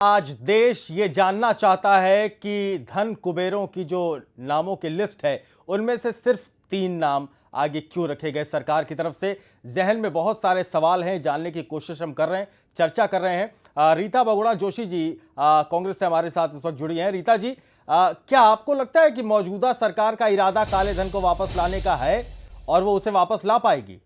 आज देश ये जानना चाहता है कि धन कुबेरों की जो नामों की लिस्ट है उनमें से सिर्फ 3 नाम आगे क्यों रखे गए सरकार की तरफ से। जहन में बहुत सारे सवाल हैं, जानने की कोशिश हम कर रहे हैं, चर्चा कर रहे हैं। रीता बहुगुणा जोशी जी कांग्रेस से हमारे साथ इस वक्त जुड़ी हैं। रीता जी, क्या आपको लगता है कि मौजूदा सरकार का इरादा काले धन को वापस लाने का है और वो उसे वापस ला पाएगी?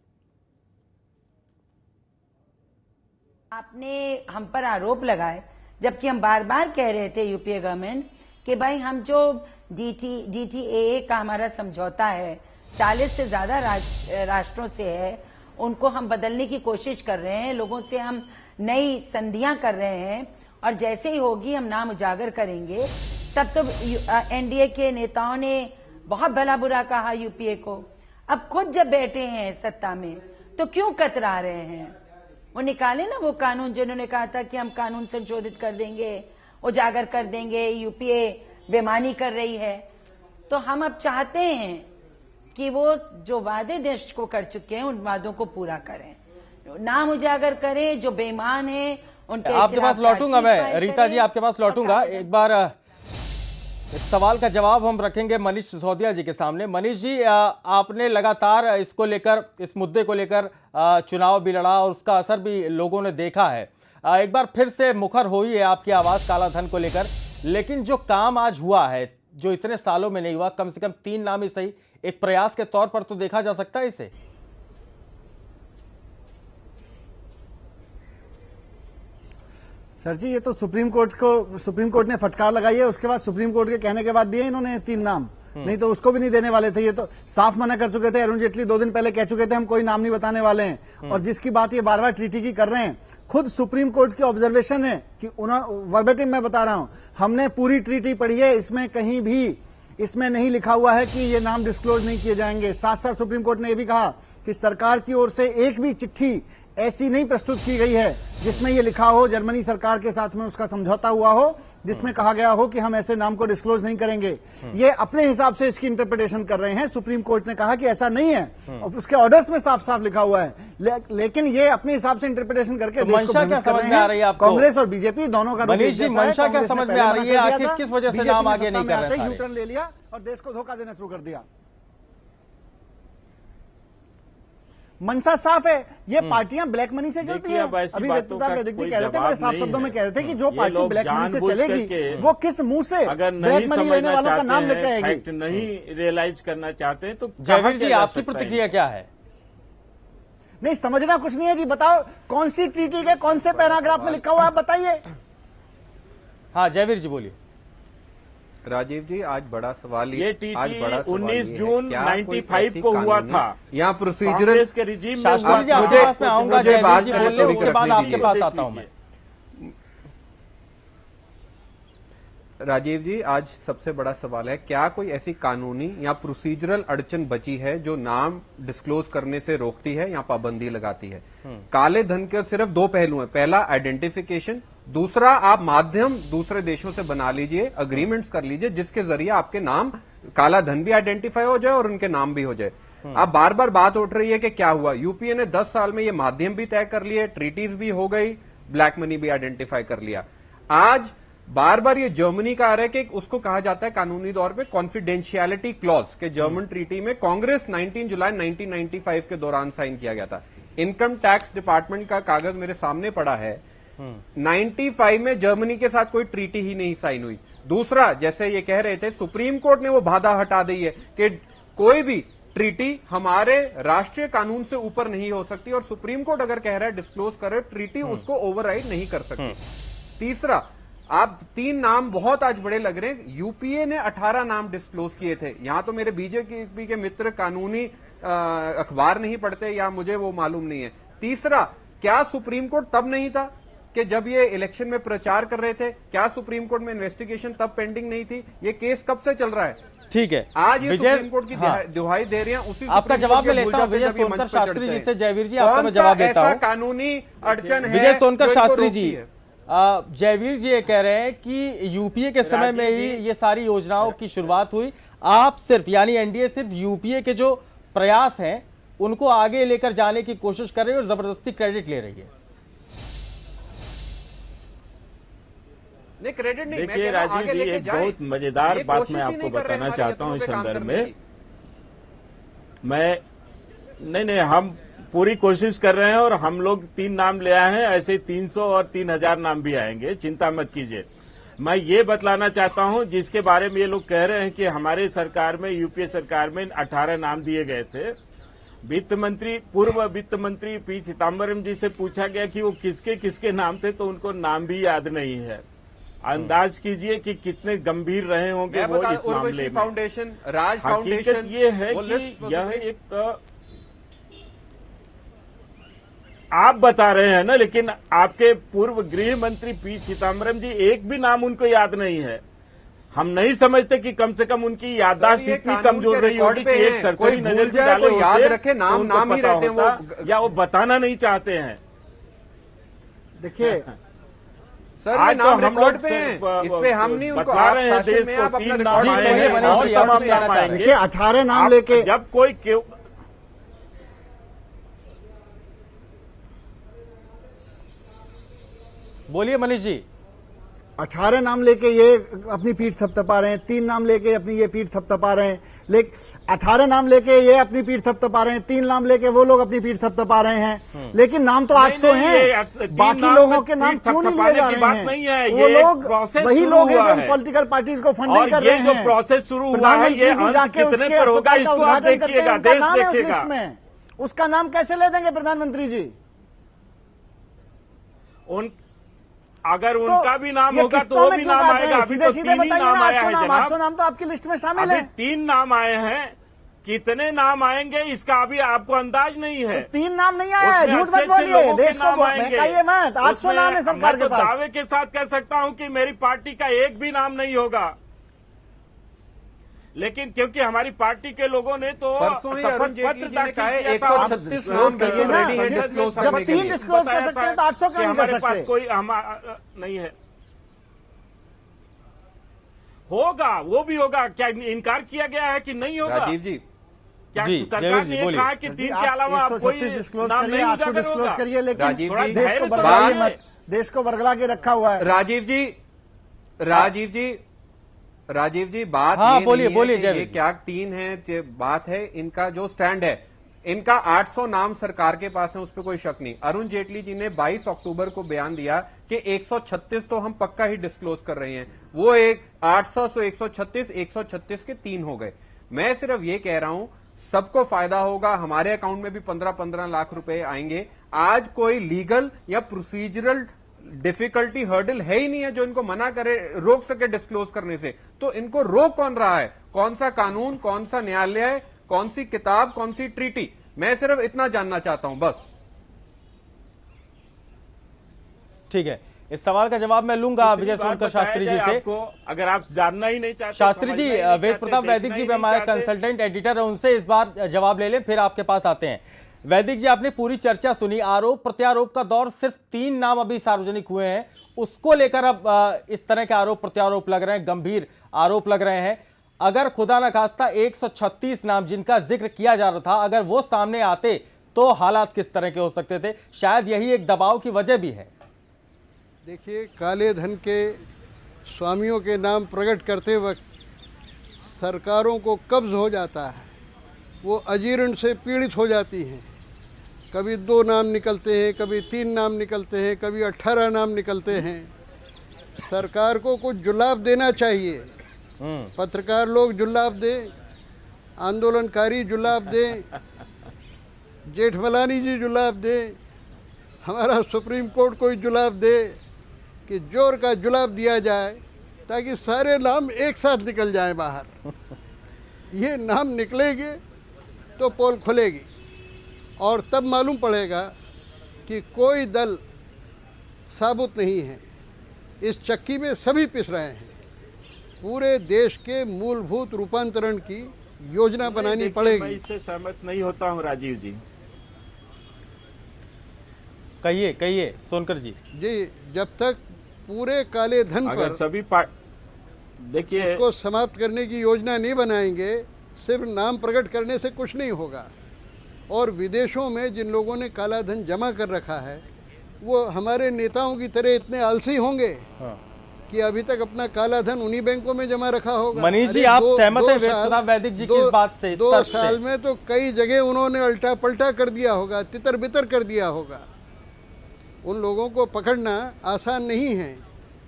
आपने हम पर आरोप लगाए, जबकि हम बार बार कह रहे थे यूपीए गवर्नमेंट कि भाई हम जो डीटीए का हमारा समझौता है 40 से ज्यादा राष्ट्रों से है, उनको हम बदलने की कोशिश कर रहे हैं, लोगों से हम नई संधियां कर रहे हैं और जैसे ही होगी हम नाम उजागर करेंगे। तब तो एनडीए के नेताओं ने बहुत भला बुरा कहा यूपीए को। अब खुद जब बैठे हैं सत्ता में तो क्यों कतरा रहे हैं? वो निकाले ना वो कानून जिन्होंने कहा था कि हम कानून संशोधित कर देंगे, उजागर कर देंगे, यूपीए बेईमानी कर रही है। तो हम अब चाहते हैं कि वो जो वादे देश को कर चुके हैं उन वादों को पूरा करें, नाम उजागर करें, जो बेईमान है उनके। आपके पास लौटूंगा मैं रीता जी, आपके पास लौटूंगा। एक बार इस सवाल का जवाब हम रखेंगे मनीष सिसोदिया जी के सामने। मनीष जी, आपने लगातार इसको लेकर, इस मुद्दे को लेकर चुनाव भी लड़ा और उसका असर भी लोगों ने देखा है। एक बार फिर से मुखर हुई है आपकी आवाज काला धन को लेकर, लेकिन जो काम आज हुआ है जो इतने सालों में नहीं हुआ, कम से कम 3 नाम ही सही, एक प्रयास के तौर पर तो देखा जा सकता है इसे। सर जी, ये तो सुप्रीम कोर्ट ने फटकार लगाई है, उसके बाद सुप्रीम कोर्ट के कहने के बाद दिए इन्होंने 3 नाम, नहीं तो उसको भी नहीं देने वाले थे। ये तो साफ मना कर चुके थे। अरुण जेटली 2 दिन पहले कह चुके थे हम कोई नाम नहीं बताने वाले हैं। और जिसकी बात ये बार बार ट्रीटी की कर रहे हैं, खुद सुप्रीम कोर्ट की ऑब्जर्वेशन है कि वर्बेटिम मैं बता रहा हूं, हमने पूरी ट्रीटी पढ़ी है, इसमें कहीं भी इसमें नहीं लिखा हुआ है कि ये नाम डिस्क्लोज नहीं किए जाएंगे। साथ साथ सुप्रीम कोर्ट ने यह भी कहा कि सरकार की ओर से एक भी चिट्ठी ऐसी नहीं प्रस्तुत की गई है जिसमें यह लिखा हो, जर्मनी सरकार के साथ में उसका समझौता हुआ हो जिसमें कहा गया हो कि हम ऐसे नाम को डिस्क्लोज नहीं करेंगे। ये अपने हिसाब से इसकी इंटरप्रिटेशन कर रहे हैं। सुप्रीम कोर्ट ने कहा कि ऐसा नहीं है और उसके ऑर्डर्स में साफ साफ लिखा हुआ है, लेकिन ये अपने हिसाब से इंटरप्रिटेशन करके तो मंशा क्या समझ में आ रही है आपको? कांग्रेस और बीजेपी दोनों का मनीष जी, मंशा क्या समझ में आ रही है? आखिर किस वजह से नाम आगे नहीं कर रहे? यूटर्न ले लिया और देश को धोखा देना शुरू कर दिया। मंशा साफ है, ये पार्टियां ब्लैक मनी से चलती है। अभी वेदप्रताप वैदिक जी कह रहे थे, बड़े साफ शब्दों में कह रहे थे कि जो पार्टी ब्लैक मनी से चलेगी वो किस मुंह से ब्लैक मनी लेने वालों का नाम लेके आएगी। नहीं रियलाइज करना चाहते हैं तो जयवीर जी, आपकी प्रतिक्रिया क्या है? नहीं समझना कुछ नहीं है जी, बताओ कौन सी ट्रीटी के कौन से पैराग्राफ में लिखा हुआ है, बताइए। हाँ जयवीर जी बोलिए। राजीव जी, आज बड़ा सवाल ये टीटी 19 जून 95 को हुआ था। यहाँ प्रोसीजरल के रिजीम शास्त्री जी आपके पास में आऊंगा, जयवीर जी बोल रहे, उसके बाद आपके पास आता हूं मैं। राजीव जी, आज सबसे बड़ा सवाल है, क्या कोई ऐसी कानूनी या प्रोसीजरल अड़चन बची है जो नाम डिस्क्लोज करने से रोकती है या पाबंदी लगाती है? काले धन के सिर्फ 2 पहलू हैं। पहला आइडेंटिफिकेशन, दूसरा आप माध्यम दूसरे देशों से बना लीजिए, अग्रीमेंट्स कर लीजिए जिसके जरिए आपके नाम काला धन भी आइडेंटिफाई हो जाए और उनके नाम भी हो जाए। अब बार बार बात उठ रही है कि क्या हुआ, यूपीए ने 10 साल में ये माध्यम भी तय कर लिए, ट्रीटीज भी हो गई, ब्लैक मनी भी आइडेंटिफाई कर लिया। आज बार बार ये जर्मनी का आ रहा है कि उसको कहा जाता है कानूनी तौर पे कॉन्फिडेंशियलिटी क्लॉज के जर्मन ट्रीटी में कांग्रेस 19 जुलाई 1995 के दौरान साइन किया गया था। इनकम टैक्स डिपार्टमेंट का कागज मेरे सामने पड़ा है। 95 में जर्मनी के साथ कोई ट्रीटी ही नहीं साइन हुई। दूसरा, जैसे ये कह रहे थे, सुप्रीम कोर्ट ने वो बाधा हटा दी है कि कोई भी ट्रीटी हमारे राष्ट्रीय कानून से ऊपर नहीं हो सकती और सुप्रीम कोर्ट अगर कह रहा है डिस्क्लोज करे, ट्रीटी उसको ओवरराइड नहीं कर सकती। तीसरा, आप 3 नाम बहुत आज बड़े लग रहे हैं। यूपीए ने 18 नाम डिस्क्लोज किए थे। यहां तो मेरे बीजेपी के मित्र कानूनी अखबार नहीं पढ़ते या मुझे वो मालूम नहीं है। तीसरा, क्या सुप्रीम कोर्ट तब नहीं था कि जब ये इलेक्शन में प्रचार कर रहे थे? क्या सुप्रीम कोर्ट में इन्वेस्टिगेशन तब पेंडिंग नहीं थी? ये केस कब से चल रहा है? ठीक है, आज ये सुप्रीम कोर्ट की दुहाई दे रहे हैं। उसी आपका जवाब मैं लेता हूं विजय सोनकर शास्त्री जी से। जयवीर जी, आपका मैं जवाब देता हूं। कानूनी अड़चन है विजय सोनकर शास्त्री जी, जयवीर जी ये कह रहे हैं कि यूपीए के समय में ही ये सारी योजनाओं की शुरुआत हुई। आप सिर्फ, यानी एनडीए सिर्फ यूपीए के जो प्रयास हैं उनको आगे लेकर जाने की कोशिश कर रही है और जबरदस्ती क्रेडिट ले रही है। नहीं क्रेडिट नहीं, मैं देखिए कह रहा हूं, राजीव आगे जी, लेके एक जाएं। बहुत मजेदार ये बात कोशिश मैं ही आपको नहीं कर रहे बताना हमारे चाहता हूं इस यत्नों पे काम संदर्भ करने में। की। मैं नहीं, हम पूरी कोशिश कर रहे हैं और हम लोग 3 नाम ले आए हैं, ऐसे 300 और 3000 नाम भी आएंगे, चिंता मत कीजिए। मैं ये बतलाना चाहता हूं, जिसके बारे में ये लोग कह रहे हैं कि हमारे सरकार में, यूपीए सरकार में 18 नाम दिए गए थे। पूर्व वित्त मंत्री पी चिदम्बरम जी से पूछा गया कि वो किसके किसके नाम थे, तो उनको नाम भी याद नहीं है। अंदाज कीजिए कि कितने गंभीर रहे होंगे मैं वो बता इस मामले उर्वशी में। फाउंडेशन, राज हकीकत फाउंडेशन, ये है वो कि लिस्ट यह एक आप बता रहे हैं ना, लेकिन आपके पूर्व गृह मंत्री पी चिदम्बरम जी, एक भी नाम उनको याद नहीं है। हम नहीं समझते कि कम से कम उनकी याददाश्त सर, ये इतनी कानून कमजोर के रही रिकॉर्ड होगी पे कि एक है। सरसरी कोई भूल नजर भी जाए, डाले कोई याद होते, रखे, तो नाम उनको नाम ही पता रहते हैं वो। होता, या वो बताना नहीं चाहते हैं। देखिए सर ये आज तो नाम हम रिकॉर्ड लोग पे हैं, सिर्फ, इस पे हम नहीं उनको, बता आप रहे हैं शासन देश में को आप अपना 3 नाम रिकॉर्ड जी, आए कहिए हैं मनीष और जी, आप तमाम कुछ कहना नाम चाह रहे हैं। आएंगे। देखिए 18 नाम आप लेके जब कोई बोलिए मनीष जी। 18 नाम लेके ये अपनी पीठ थपथपा रहे हैं, 3 नाम लेके अपनी ये पीठ थपथपा रहे हैं, लेकिन 18 नाम लेके ये अपनी पीठ थपथपा रहे हैं, 3 नाम लेके वो लोग अपनी पीठ थपथपा रहे हैं, लेकिन नाम तो 800 नहीं, हैं। ये 3 बाकी नाम लोगों में के नाम पीठ क्यों नहीं लिए थपथपाने जा की रहे बात हैं? नहीं है, वो ये लोग प्रोसेस वही शुरू लोग हैं हुआ जो है। पॉलिटिकल पार्टीज को फंडिंग और कर ये रहे जो हैं। प्रोसेस शुरू हुआ है, ये प्रधानमंत्री जी अंत जाके कितने उसके पर होगा, अस्पताल का इसको आप उद्घाटन करते हैं, देखिएगा, उनका देश नाम है उस देखेगा। लिस्ट में। उसका नाम कैसे ले देंगे प्रधानमंत्री जी? अगर उनका भी नाम ये होगा तो किस्तों वो में भी क्यों नाम बांट रहे आएगा। हैं? अभी सीधे तो सीधे 3 ही बताइए नाम ना, आया 800 है नाम, जनाब। 800 नाम तो आपकी लिस्ट में शामिल अभी है। 3 नाम आए हैं, कितने नाम आएंगे इसका अभी आपको अंदाज नहीं है। 3 नाम नहीं आया है, उसमें झूठ मत अच्छे-अच्छे बोलिए, लोगों के देश को नाम आएंगे। बहकाइए मत। 800 नाम है उसमें सरकार मैं के तो पास। दावे के साथ कह सकता हूं कि मेरी पार्टी का एक भी नाम नहीं होगा, लेकिन क्योंकि हमारी पार्टी के लोगों ने तो परसों ही शपथ अरुण जेटली पत्र जी ने दाखिल कहा है, किया था। 136 नाम करिए ना, रेडी है डिस्क्लोज जब करने के 3 लिए। डिस्क्लोज कर बताया सकते था हैं तो 800 कि क्यों नहीं कर हमारे पास सकते? कोई नहीं है। होगा, वो भी होगा। क्या इनकार किया गया है कि नहीं होगा? राजीव जी, क्या जी, सरकार जयवीर जी, ने बोलिए। कहा कि 3 के आप अलावा आप कोई 136 डिस्क्लोज नाम करिए, नहीं 800 उजागर डिस्क्लोज होगा? करिए, लेकिन राजीव जी, देश को धैर्य तो बरगलाइए रखिए। मत। देश को बरगला के रखा हुआ है। राजीव जी, राजीव जी, बात हाँ, ये बोलिए, नहीं है बोलिए कि जयवीर ये जी। क्या 3 है, बात है इनका जो स्टैंड है। इनका 800 नाम सरकार के पास है, उस पर कोई शक नहीं। अरुण जेटली जी ने 22 अक्टूबर को बयान दिया कि 136 तो हम पक्का ही डिस्क्लोज कर रहे हैं। वो एक 800 से 136 के 3 हो गए। मैं सिर्फ ये कह रहा हूं, सबको फायदा होगा, हमारे अकाउंट में भी 15-15 लाख रुपए आएंगे। आज कोई लीगल या प्रोसीजरल डिफिकल्टी हर्डल है ही नहीं है जो इनको मना करे, रोक सके डिस्क्लोज करने से। तो इनको रोक कौन रहा है? कौन सा कानून, कौन सा न्यायालय, कौन सी किताब, कौन सी ट्रीटी? मैं सिर्फ इतना जानना चाहता हूं, बस। ठीक है, इस सवाल का जवाब मैं लूंगा विजय सोनकर शास्त्री जी से। आपको अगर आप जानना ही नहीं चाहते, शास्त्री जी, समझना ही नहीं वेद चाहते, प्रताप वैदिक देखना जी ही भी नहीं हमारे चाहते, कंसल्टेंट एडिटर है, उनसे इस बार जवाब ले लें, फिर आपके पास आते हैं। वैदिक जी, आपने पूरी चर्चा सुनी। आरोप प्रत्यारोप का दौर, सिर्फ 3 नाम अभी सार्वजनिक हुए हैं, उसको लेकर अब इस तरह के आरोप प्रत्यारोप लग रहे हैं, गंभीर आरोप लग रहे हैं। अगर खुदा न खास्ता 136 नाम जिनका जिक्र किया जा रहा था, अगर वो सामने आते तो हालात किस तरह के हो सकते थे? शायद यही एक दबाव की वजह भी है। देखिए, काले धन के स्वामियों के नाम प्रकट करते वक्त सरकारों को कब्ज हो जाता है, वो अजीर्ण से पीड़ित हो जाती हैं। कभी 2 नाम निकलते हैं, कभी 3 नाम निकलते हैं, कभी 18 नाम निकलते हैं। सरकार को कुछ जुलाब देना चाहिए। पत्रकार लोग जुलाब दें, आंदोलनकारी जुलाब दें, जेठमलानी जी जुलाब दें, हमारा सुप्रीम कोर्ट कोई जुलाब दे कि जोर का जुलाब दिया जाए ताकि सारे नाम एक साथ निकल जाएं बाहर। ये नाम निकलेंगे तो पोल खुलेगी और तब मालूम पड़ेगा कि कोई दल साबुत नहीं है। इस चक्की में सभी पिस रहे हैं। पूरे देश के मूलभूत रूपांतरण की योजना बनानी मैं पड़ेगी। इससे सहमत नहीं होता हूं राजीव जी। कहिए कहिए सोनकर जी। जी, जब तक पूरे काले धन अगर पर सभी देखिए, उसको समाप्त करने की योजना नहीं बनाएंगे, सिर्फ नाम प्रकट करने से कुछ नहीं होगा। और विदेशों में जिन लोगों ने काला धन जमा कर रखा है, वो हमारे नेताओं की तरह इतने आलसी होंगे? हाँ। कि अभी तक अपना काला धन उन्हीं बैंकों में जमा रखा होगा। मनीष जी, अरे आप दो- सहमत दो हैं साल- वेदप्रताप वैदिक जी की दो- इस बात से, इस 2 तर्क से? साल में तो कई जगह उन्होंने उल्टा पलटा कर दिया होगा, तितर बितर कर दिया होगा। उन लोगों को पकड़ना आसान नहीं है,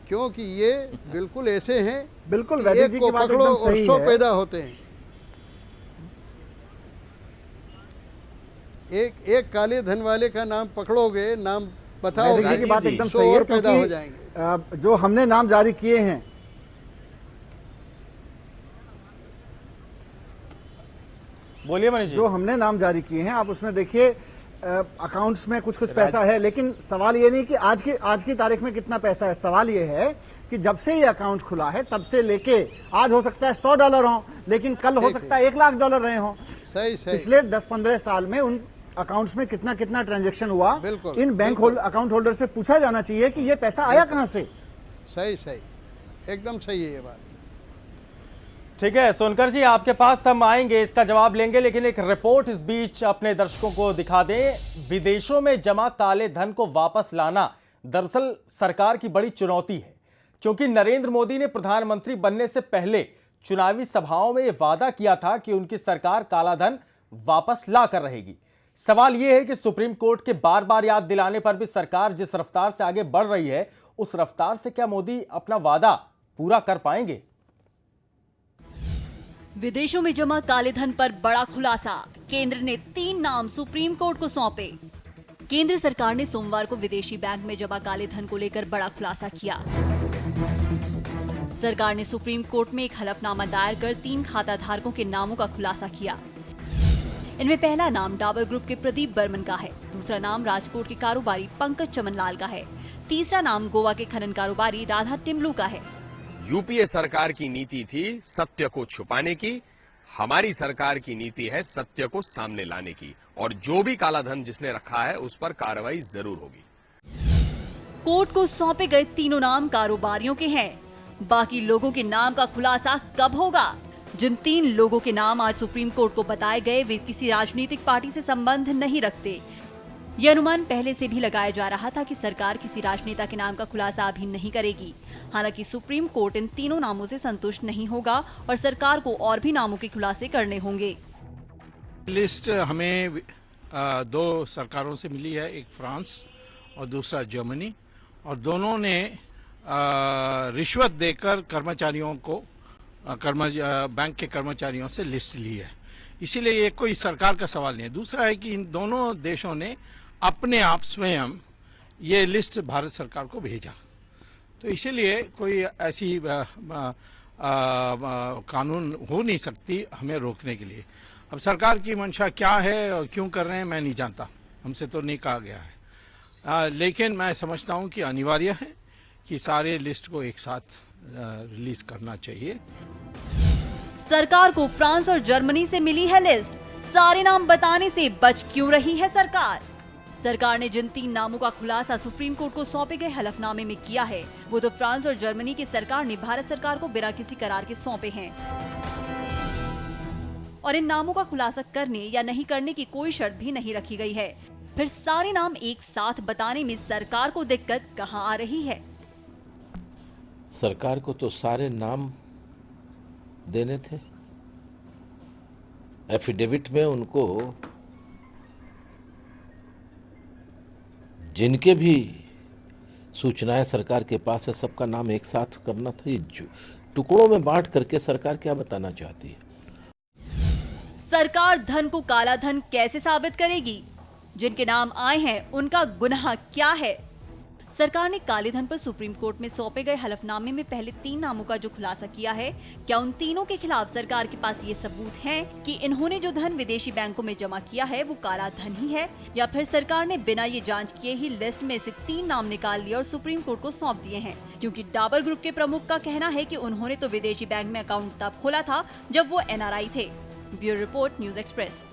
क्योंकि ये बिल्कुल ऐसे हैं बिल्कुल, कि वैदिक एक जी को की बात पकड़ो एकदम और सही 100 है। पैदा होते हैं। एक काले धन वाले का नाम पकड़ोगे, नाम बताओगे, वैदिक जी की बात जी, एकदम 100 सही है, और पैदा हो क्योंकि जाएंगे। जो हमने नाम जारी किए हैं, बोलिए मनीष जी। जो हमने नाम जारी किए हैं, आप उसमें देखिए अकाउंट्स में कुछ कुछ पैसा है, लेकिन सवाल ये नहीं कि आज की तारीख में कितना पैसा है। सवाल ये है कि जब से ये अकाउंट खुला है तब से लेके आज हो सकता है $100 हो, लेकिन कल हो सकता है $1 लाख रहे हो। सही सही पिछले 10-15 साल में उन अकाउंट्स में कितना कितना ट्रांजैक्शन हुआ, बिल्कुल, इन बैंक बिल्कुल। अकाउंट होल्डर से पूछा जाना चाहिए कि ये पैसा आया कहां से। सही सही, एकदम सही है ये बात। ठीक है सोनकर जी, आपके पास हम आएंगे, इसका जवाब लेंगे, लेकिन एक रिपोर्ट इस बीच अपने दर्शकों को दिखा दें। विदेशों में जमा काले धन को वापस लाना दरअसल सरकार की बड़ी चुनौती है, क्योंकि नरेंद्र मोदी ने प्रधानमंत्री बनने से पहले चुनावी सभाओं में यह वादा किया था कि उनकी सरकार काला धन वापस ला कर रहेगी। सवाल यह है कि सुप्रीम कोर्ट के बार बार याद दिलाने पर भी सरकार जिस रफ्तार से आगे बढ़ रही है, उस रफ्तार से क्या मोदी अपना वादा पूरा कर पाएंगे? विदेशों में जमा काले धन पर बड़ा खुलासा, केंद्र ने 3 नाम सुप्रीम कोर्ट को सौंपे। केंद्र सरकार ने सोमवार को विदेशी बैंक में जमा काले धन को लेकर बड़ा खुलासा किया। सरकार ने सुप्रीम कोर्ट में एक हलफनामा दायर कर 3 खाता धारकों के नामों का खुलासा किया। इनमें पहला नाम डाबर ग्रुप के प्रदीप बर्मन का है, दूसरा नाम राजकोट के कारोबारी पंकज चमनलाल का है, तीसरा नाम गोवा के खनन कारोबारी राधा टिमलू का है। यूपीए सरकार की नीति थी सत्य को छुपाने की, हमारी सरकार की नीति है सत्य को सामने लाने की, और जो भी काला धन जिसने रखा है उस पर कार्रवाई जरूर होगी। कोर्ट को सौंपे गए तीनों नाम कारोबारियों के हैं। बाकी लोगों के नाम का खुलासा कब होगा? जिन 3 लोगों के नाम आज सुप्रीम कोर्ट को बताए गए, वे किसी राजनीतिक पार्टी से संबंध नहीं रखते। यह अनुमान पहले से भी लगाया जा रहा था कि सरकार किसी राजनेता के नाम का खुलासा अभी नहीं करेगी। हालांकि सुप्रीम कोर्ट इन तीनों नामों से संतुष्ट नहीं होगा और सरकार को और भी नामों के खुलासे करने होंगे। लिस्ट हमें 2 सरकारों से मिली है, एक फ्रांस और दूसरा जर्मनी, और दोनों ने रिश्वत देकर कर्मचारियों को बैंक के कर्मचारियों से लिस्ट ली है। इसीलिए ये कोई सरकार का सवाल नहीं है। दूसरा है कि इन दोनों देशों ने अपने आप स्वयं ये लिस्ट भारत सरकार को भेजा, तो इसीलिए कोई ऐसी कानून हो नहीं सकती हमें रोकने के लिए। अब सरकार की मंशा क्या है और क्यों कर रहे हैं मैं नहीं जानता, हमसे तो नहीं कहा गया है, लेकिन मैं समझता हूं कि अनिवार्य है कि सारे लिस्ट को एक साथ रिलीज करना चाहिए। सरकार को फ्रांस और जर्मनी से मिली है लिस्ट, सारे नाम बताने से बच क्यों रही है सरकार? सरकार ने जिन 3 नामों का खुलासा सुप्रीम कोर्ट को सौंपे गए हलफनामे में किया है, वो तो फ्रांस और जर्मनी की सरकार ने भारत सरकार को बिना किसी करार के सौंपे हैं। और इन नामों का खुलासा करने या नहीं करने की कोई शर्त भी नहीं रखी गई है। फिर सारे नाम एक साथ बताने में सरकार को दिक्कत कहां आ रही है? सरकार को तो सारे नाम देने थे, एफिडेविट में उनको जिनके भी सूचनाएं सरकार के पास है सबका नाम एक साथ करना था। ये टुकड़ों में बांट करके सरकार क्या बताना चाहती है? सरकार धन को काला धन कैसे साबित करेगी? जिनके नाम आए हैं उनका गुनाह क्या है? सरकार ने काले धन पर सुप्रीम कोर्ट में सौंपे गए हलफनामे में पहले 3 नामों का जो खुलासा किया है, क्या उन तीनों के खिलाफ सरकार के पास ये सबूत हैं कि इन्होंने जो धन विदेशी बैंकों में जमा किया है वो काला धन ही है, या फिर सरकार ने बिना ये जांच किए ही लिस्ट में से 3 नाम निकाल लिए और सुप्रीम कोर्ट को सौंप दिए हैं? क्योंकि डाबर ग्रुप के प्रमुख का कहना है कि उन्होंने तो विदेशी बैंक में अकाउंट तब खोला था जब वो NRI थे। Bureau report, news express.